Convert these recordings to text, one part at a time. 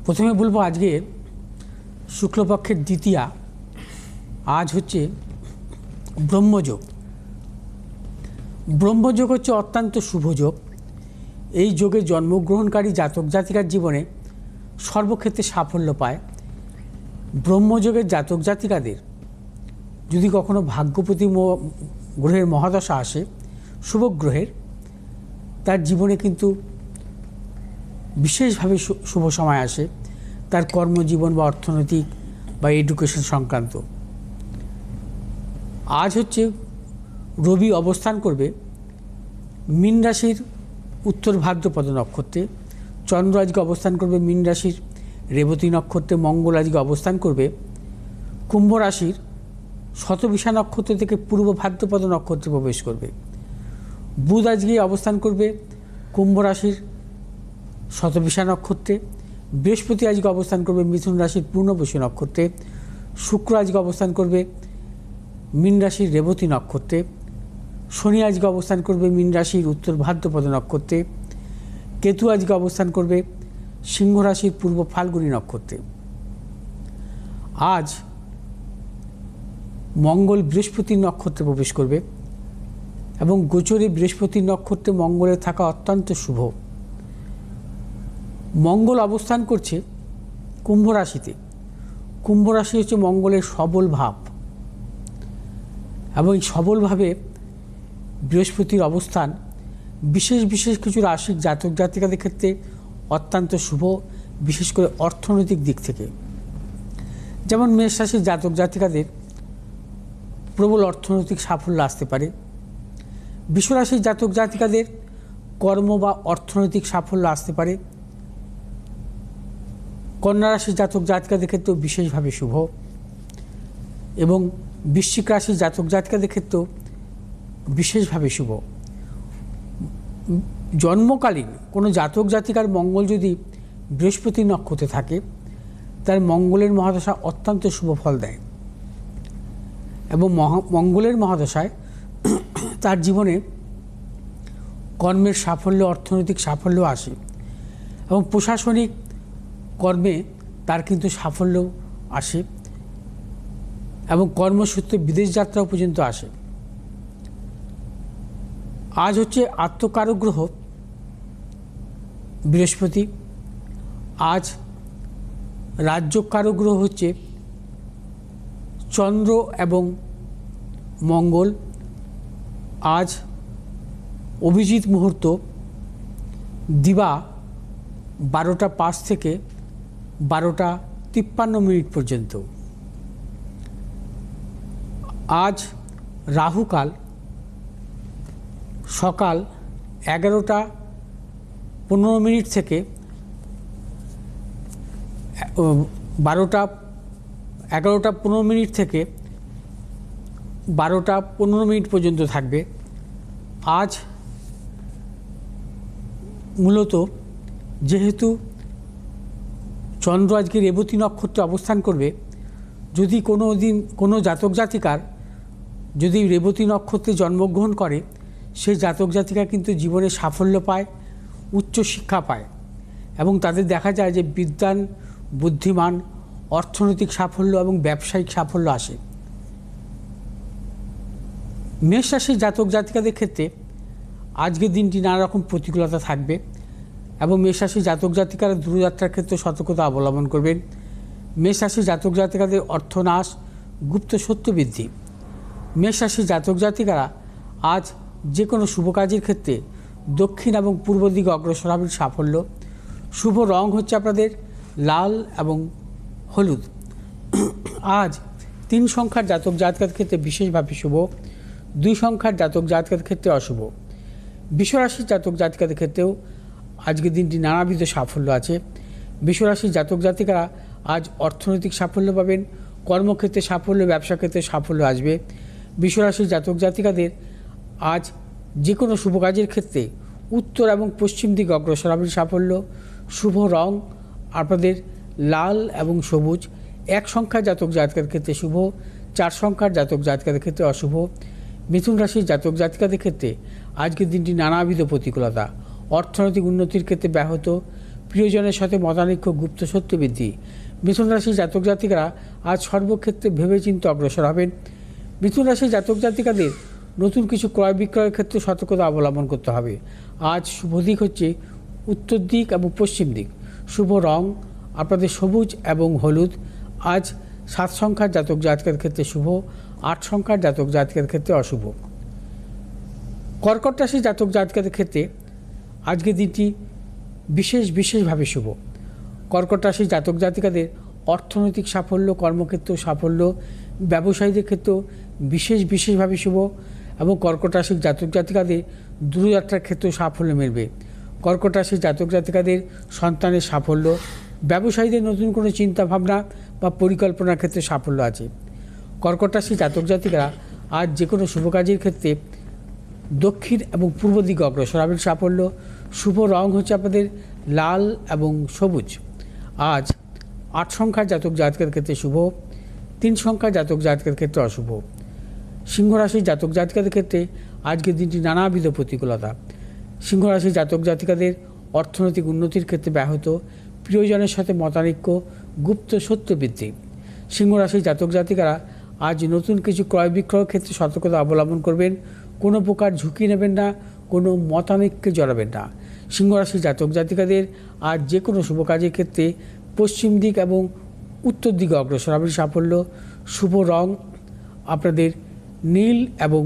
প্রথমে বলবো আজকে শুক্লপক্ষের দ্বিতীয়া, আজ হচ্ছে ব্রহ্মযোগ। ব্রহ্মযোগ হচ্ছে অত্যন্ত শুভ যোগ। এই যোগে জন্মগ্রহণকারী জাতক জাতিকার জীবনে সর্বক্ষেত্রে সাফল্য পায়। ব্রহ্মযোগের জাতক জাতিকাদের যদি কখনো ভাগ্যপতি গ্রহের মহাদশা আসে, শুভ গ্রহের, তার জীবনে কিন্তু বিশেষভাবে শুভ সময় আসে, তার কর্মজীবন বা অর্থনৈতিক বা এডুকেশন সংক্রান্ত। আজ হচ্ছে রবি অবস্থান করবে মীন রাশির উত্তর ভাদ্রপদ নক্ষত্রে, চন্দ্র আজকে অবস্থান করবে মীন রাশির রেবতী নক্ষত্রে, মঙ্গল আজকে অবস্থান করবে কুম্ভ রাশির শতবিশা নক্ষত্র থেকে পূর্ব ভাদ্রপদ নক্ষত্রে প্রবেশ করবে। বুধ আজকে অবস্থান করবে কুম্ভ রাশির শতবিশা নক্ষত্রে, বৃহস্পতি আজকে অবস্থান করবে মিথুন রাশির পূর্ণবসী নক্ষত্রে, শুক্র আজকে অবস্থান করবে মীন রাশির রেবতী নক্ষত্রে, শনি আজকে অবস্থান করবে মীন রাশির উত্তর ভাদ্রপদ নক্ষত্রে, কেতু আজকে অবস্থান করবে সিংহ রাশির পূর্ব ফাল্গুনী নক্ষত্রে। আজ মঙ্গল বৃহস্পতির নক্ষত্রে প্রবেশ করবে এবং গোচরে বৃহস্পতির নক্ষত্রে মঙ্গলের থাকা অত্যন্ত শুভ। মঙ্গল অবস্থান করছে কুম্ভ রাশিতে। কুম্ভ রাশি হচ্ছে মঙ্গলের সবল ভাব এবং এই সবলভাবে বৃহস্পতির অবস্থান বিশেষ বিশেষ কিছু রাশির জাতক জাতিকাদের ক্ষেত্রে অত্যন্ত শুভ, বিশেষ করে অর্থনৈতিক দিক থেকে। যেমন মেষ রাশির জাতক জাতিকাদের প্রবল অর্থনৈতিক সাফল্য আসতে পারে। বৃষ রাশির জাতক জাতিকাদের কর্ম বা অর্থনৈতিক সাফল্য আসতে পারে। কন্যা রাশির জাতক জাতিকাদের ক্ষেত্রেও বিশেষভাবে শুভ এবং বৃশ্চিক রাশির জাতক জাতিকাদের ক্ষেত্রেও বিশেষভাবে শুভ। জন্মকালীন কোনো জাতক জাতিকার মঙ্গল যদি বৃহস্পতি নক্ষত্রে থাকে, তার মঙ্গলের মহাদশা অত্যন্ত শুভ ফল দেয় এবং মঙ্গলের মহাদশায় তার জীবনে কর্মের সাফল্য, অর্থনৈতিক সাফল্য আসে এবং প্রশাসনিক কর্মে তার কিন্তু সাফল্য আসে এবং কর্মসূত্রে বিদেশ যাত্রাও পর্যন্ত আসে। আজ হচ্ছে আত্মকারক গ্রহ বৃহস্পতি। আজ রাজ্যকারক গ্রহ হচ্ছে চন্দ্র এবং মঙ্গল। আজ অভিজিৎ মুহূর্ত দিবা 12টা 5 থেকে 12টা 53 পর্যন্ত। আজ রাহুকাল সকাল 11টা 15 থেকে 11টা 15 থেকে 12টা 15 পর্যন্ত থাকবে। আজ মূলত যেহেতু চন্দ্র আজকে রেবতী নক্ষত্রে অবস্থান করবে, যদি কোনো দিন কোনো জাতক জাতিকার যদি রেবতী নক্ষত্রে জন্মগ্রহণ করে, সেই জাতক জাতিকা কিন্তু জীবনে সাফল্য পায়, উচ্চ শিক্ষা পায় এবং তাদের দেখা যায় যে বিদ্বান, বুদ্ধিমান, অর্থনৈতিক সাফল্য এবং ব্যবসায়িক সাফল্য আসে। মেষ রাশির জাতক জাতিকাদের ক্ষেত্রে আজকের দিনটি নানা রকম প্রতিকূলতা থাকবে এবং মেষ রাশির জাতক জাতিকারা দূরযাত্রার ক্ষেত্রে সতর্কতা অবলম্বন করবেন। মেষ রাশির জাতক জাতিকাদের অর্থনাশ, গুপ্ত সত্য বৃদ্ধি। মেষ রাশির জাতক জাতিকারা আজ যে কোনো শুভ কাজের ক্ষেত্রে দক্ষিণ এবং পূর্ব দিকে অগ্রসর হবেন সাফল্য। শুভ রং হচ্ছে আপনাদের লাল এবং হলুদ। আজ 3 সংখ্যার জাতক জাতিকার ক্ষেত্রে বিশেষভাবে শুভ, 2 সংখ্যার জাতক জাতিকার ক্ষেত্রে অশুভ। বৃষ রাশির জাতক জাতিকাদের ক্ষেত্রেও আজকের দিনটি নানাবিধ সাফল্য আছে। বৃষ রাশির জাতক জাতিকারা আজ অর্থনৈতিক সাফল্য পাবেন, কর্মক্ষেত্রে সাফল্য, ব্যবসা ক্ষেত্রে সাফল্য আসবে। বৃষ রাশির জাতক জাতিকাদের আজ যে কোনো শুভ কাজের ক্ষেত্রে উত্তর এবং পশ্চিম দিকে অগ্রসর হবেন সাফল্য। শুভ রং আপনাদের লাল এবং সবুজ। 1 সংখ্যার জাতক জাতিকার ক্ষেত্রে শুভ, 4 সংখ্যার জাতক জাতিকাদের ক্ষেত্রে অশুভ। মিথুন রাশির জাতক জাতিকাদের ক্ষেত্রে আজকের দিনটি নানাবিধ প্রতিকূলতা, অর্থনৈতিক উন্নতির ক্ষেত্রে ব্যাহত, প্রিয়জনের সাথে মতানৈক্য, গুপ্ত সত্য বৃদ্ধি। মিথুন রাশি জাতক জাতিকারা আজ সর্বক্ষেত্রে ভেবেচিন্তে অগ্রসর হবেন। মিথুন রাশি জাতক জাতিকাদের নতুন কিছু ক্রয় বিক্রয়ের ক্ষেত্রে সতর্কতা অবলম্বন করতে হবে। আজ শুভ দিক হচ্ছে উত্তর দিক এবং পশ্চিম দিক। শুভ রং আপনাদের সবুজ এবং হলুদ। আজ 7 সংখ্যার জাতক জাতিকার ক্ষেত্রে শুভ, 8 সংখ্যার জাতক জাতিকার ক্ষেত্রে অশুভ। কর্কট রাশি জাতক জাতিকাদের ক্ষেত্রে আজকের দিনটি বিশেষভাবে শুভ। কর্কট রাশি জাতক জাতিকাদের অর্থনৈতিক সাফল্য, কর্মক্ষেত্র সাফল্য, ব্যবসায়ীদের ক্ষেত্রেও বিশেষভাবে শুভ এবং কর্কট রাশির জাতক জাতিকাদের দূরযাত্রার ক্ষেত্রেও সাফল্য মিলবে। কর্কট রাশির জাতক জাতিকাদের সন্তানের সাফল্য, ব্যবসায়ীদের নতুন কোনো চিন্তাভাবনা বা পরিকল্পনার ক্ষেত্রে সাফল্য আছে। কর্কট রাশির জাতক জাতিকারা আজ যে কোনো শুভ কাজের ক্ষেত্রে দক্ষিণ এবং পূর্ব দিকে অগ্রসর হবেন। সাফল্য। শুভ রং হচ্ছে আপনাদের লাল এবং সবুজ। আজ 8 সংখ্যার জাতক জাতিকার ক্ষেত্রে শুভ, 3 সংখ্যার জাতক জাতিকার ক্ষেত্রে অশুভ। সিংহ রাশির জাতক জাতিকাদের ক্ষেত্রে আজকের দিনটি নানাবিধ প্রতিকূলতা। সিংহ রাশির জাতক জাতিকাদের অর্থনৈতিক উন্নতির ক্ষেত্রে ব্যাহত, প্রিয়জনের সাথে মতানৈক্য, গুপ্ত সত্য বৃদ্ধি। সিংহ রাশির জাতক জাতিকারা আজ নতুন কিছু ক্রয় বিক্রয়ের ক্ষেত্রে সতর্কতা অবলম্বন করবেন। কোনো প্রকার ঝুঁকি নেবেন না, কোনো মতানৈক্যে জড়াবেন না। সিংহ রাশির জাতক জাতিকাদের আজ যে কোনো শুভ কাজের ক্ষেত্রে পশ্চিম দিক এবং উত্তর দিকে অগ্রসর হবেন। সাফল্য। শুভ রং আপনাদের নীল এবং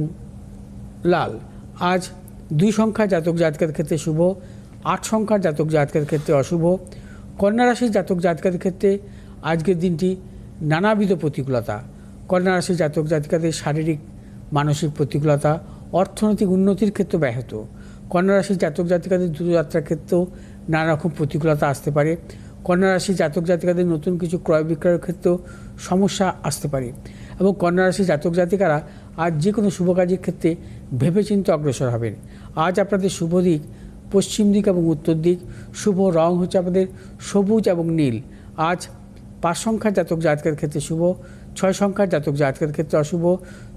লাল। আজ 2 সংখ্যার জাতক জাতিকার ক্ষেত্রে শুভ, 8 সংখ্যার জাতক জাতিকার ক্ষেত্রে অশুভ। কন্যা রাশির জাতক জাতিকাদের ক্ষেত্রে আজকের দিনটি নানাবিধ প্রতিকূলতা। কন্যা রাশির জাতক জাতিকাদের শারীরিক মানসিক প্রতিকূলতা, অর্থনৈতিক উন্নতির ক্ষেত্রে ব্যাহত। কন্যা রাশির জাতক জাতিকাদের দূরযাত্রার ক্ষেত্রেও নানা রকম প্রতিকূলতা আসতে পারে। কন্যা রাশির জাতক জাতিকাদের নতুন কিছু ক্রয় বিক্রয়ের ক্ষেত্রেও সমস্যা আসতে পারে এবং কন্যা রাশির জাতক জাতিকারা আজ যে কোনো শুভ কাজের ক্ষেত্রে ভেবেচিন্তে অগ্রসর হবেন। আজ আপনাদের শুভ দিক পশ্চিম দিক এবং উত্তর দিক। শুভ রং হচ্ছে আপনাদের সবুজ এবং নীল। আজ 5 সংখ্যার জাতক জাতিকার ক্ষেত্রে শুভ, 6 সংখ্যার জাতক জাতিকার ক্ষেত্রে অশুভ।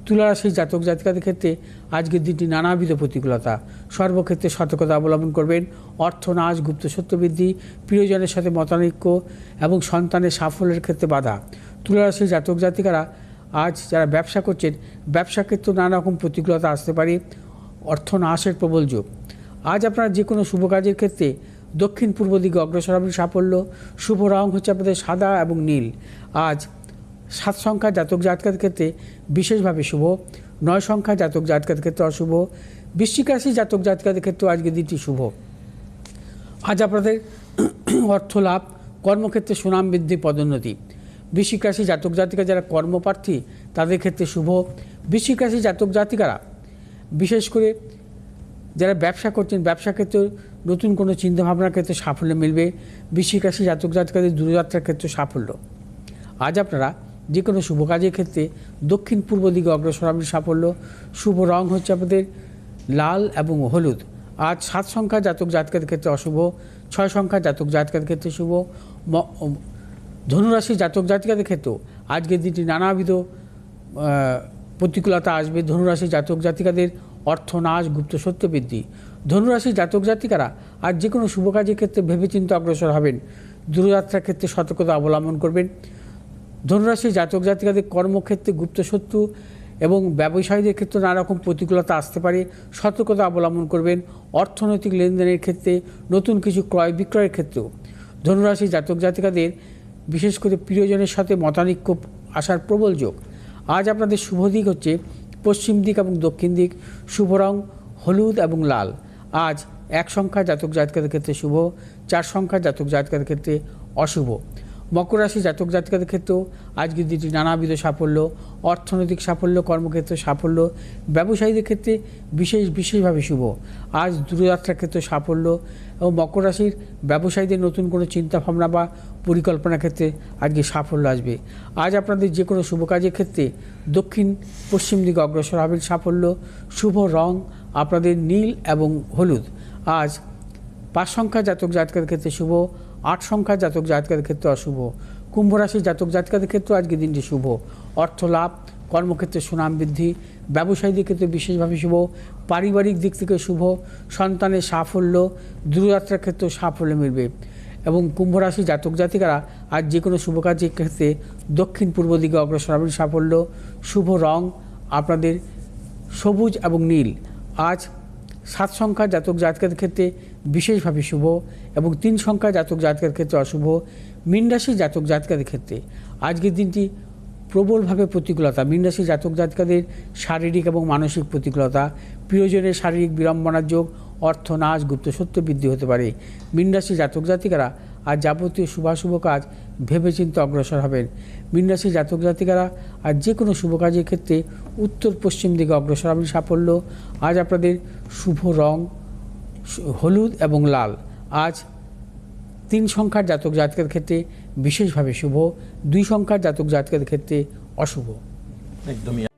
তুলা রাশির জাতক জাতিকাদের ক্ষেত্রে আজকের দিনটি নানাবিধ প্রতিকূলতা। সর্বক্ষেত্রে সতর্কতা অবলম্বন করবেন। অর্থনাশ, গুপ্ত সত্য বৃদ্ধি, প্রিয়জনের সাথে মতানৈক্য এবং সন্তানের সাফল্যের ক্ষেত্রে বাধা। তুলা রাশির জাতক জাতিকারা আজ যারা ব্যবসা করছেন, ব্যবসা ক্ষেত্রে নানা রকম প্রতিকূলতা আসতে পারে। অর্থনাশের প্রবল যোগ। আজ আপনারা যে কোনো শুভ কাজের ক্ষেত্রে দক্ষিণ পূর্ব দিকে অগ্রসর হবেন। সাফল্য। শুভ রং হচ্ছে আপনাদের সাদা এবং নীল। আজ 7 সংখ্যার জাতক জাতিকার ক্ষেত্রে বিশেষভাবে শুভ, 9 সংখ্যার জাতক জাতিকার ক্ষেত্রে অশুভ। বৃশ্চিক রাশির জাতক জাতিকাদের ক্ষেত্রে আজকের দিনটি শুভ। আজ আপনাদের অর্থ লাভ, কর্মক্ষেত্রে সুনাম বৃদ্ধি, পদোন্নতি। বৃশ্চিক রাশির জাতক জাতিকা যারা কর্মপ্রার্থী তাদের ক্ষেত্রে শুভ। বৃশ্চিক রাশির জাতক জাতিকারা বিশেষ করে যারা ব্যবসা করছেন, ব্যবসা ক্ষেত্রে নতুন কোনো চিন্তাভাবনার ক্ষেত্রে সাফল্য মিলবে। বৃশ্চিক রাশির জাতক জাতিকাদের দূরযাত্রার ক্ষেত্রে সাফল্য। আজ আপনারা যে কোনো শুভ কাজের ক্ষেত্রে দক্ষিণ পূর্ব দিকে অগ্রসর হবেন। সাফল্য। শুভ রং হচ্ছে আপনাদের লাল এবং হলুদ। আজ 7 সংখ্যার জাতক জাতিকাদের ক্ষেত্রে অশুভ, 6 সংখ্যার জাতক জাতিকাদের ক্ষেত্রে শুভ। ধনুরাশির জাতক জাতিকাদের ক্ষেত্রেও আজকের দিনটি নানাবিধ প্রতিকূলতা আসবে। ধনুরাশির জাতক জাতিকাদের অর্থনাশ, গুপ্ত সত্য বৃদ্ধি। ধনুরাশির জাতক জাতিকারা আজ যে কোনো শুভ কাজের ক্ষেত্রে ভেবেচিন্তে অগ্রসর হবেন। দূরযাত্রার ক্ষেত্রে সতর্কতা অবলম্বন করবেন। ধনুরাশির জাতক জাতিকাদের কর্মক্ষেত্রে গুপ্ত শত্রু এবং ব্যবসায়ীদের ক্ষেত্রে নানা রকম প্রতিকূলতা আসতে পারে। সতর্কতা অবলম্বন করবেন। অর্থনৈতিক লেনদেনের ক্ষেত্রে, নতুন কিছু ক্রয় বিক্রয়ের ক্ষেত্রেও ধনুরাশির জাতক জাতিকাদের বিশেষ করে প্রিয়জনের সাথে মতানৈক্য আসার প্রবল যোগ। আজ আপনাদের শুভ দিক হচ্ছে পশ্চিম দিক এবং দক্ষিণ দিক। শুভ রং হলুদ এবং লাল। আজ 1 সংখ্যার জাতক জাতিকাদের ক্ষেত্রে শুভ, 4 সংখ্যার জাতক জাতিকাদের ক্ষেত্রে অশুভ। মকর রাশি জাতক জাতিকাদের ক্ষেত্রেও আজকের দিনটি নানাবিধ সাফল্য, অর্থনৈতিক সাফল্য, কর্মক্ষেত্রে সাফল্য, ব্যবসায়ীদের ক্ষেত্রে বিশেষভাবে শুভ। আজ দূরযাত্রার ক্ষেত্রে সাফল্য এবং মকর রাশির ব্যবসায়ীদের নতুন কোনো চিন্তাভাবনা বা পরিকল্পনার ক্ষেত্রে আজকে সাফল্য আসবে। আজ আপনাদের যে কোনো শুভ কাজের ক্ষেত্রে দক্ষিণ পশ্চিম দিকে অগ্রসর হবেন। সাফল্য। শুভ রং আপনাদের নীল এবং হলুদ। আজ 5 সংখ্যার জাতক জাতিকাদের ক্ষেত্রে শুভ, 8 সংখ্যার জাতক জাতিকাদের ক্ষেত্রে অশুভ। কুম্ভ রাশির জাতক জাতিকাদের ক্ষেত্রে আজকে দিনটি শুভ। অর্থ লাভ, কর্মক্ষেত্রে সুনাম বৃদ্ধি, ব্যবসায়ীদের ক্ষেত্রে বিশেষভাবে শুভ। পারিবারিক দিক থেকে শুভ, সন্তানের সাফল্য, দূরযাত্রার ক্ষেত্রেও সাফল্য মিলবে এবং কুম্ভ রাশি জাতক জাতিকারা আজ যে কোনো শুভ কাজের ক্ষেত্রে দক্ষিণ পূর্ব দিকে অগ্রসর হবেন। সাফল্য। শুভ রং আপনাদের সবুজ এবং নীল। আজ 7 সংখ্যার জাতক জাতিকাদের ক্ষেত্রে বিশেষভাবে শুভ এবং 3 সংখ্যার জাতক জাতিকাদের ক্ষেত্রে অশুভ। মীন রাশির জাতক জাতিকাদের ক্ষেত্রে আজকের দিনটি প্রবলভাবে প্রতিকূলতা। মীন রাশির জাতক জাতিকাদের শারীরিক এবং মানসিক প্রতিকূলতা, প্রিয়জনের শারীরিক বিড়ম্বনার যোগ, অর্থনাশ, গুপ্তসত্য বৃদ্ধি হতে পারে। মীন রাশির জাতক জাতিকারা আজ যাবতীয় শুভাশুভ কাজ ভেবেচিন্তে অগ্রসর হবেন। মীন রাশির জাতক জাতিকারা আজ যে কোনো শুভ কাজের ক্ষেত্রে উত্তর পশ্চিম দিকে অগ্রসর হবেন। সাফল্য। আজ আপনাদের শুভ রং হলুদ এবং লাল। আজ 3 সংখ্যার জাতক জাতিকার ক্ষেত্রে বিশেষভাবে শুভ, 2 সংখ্যার জাতক জাতিকার ক্ষেত্রে অশুভ। একদমই।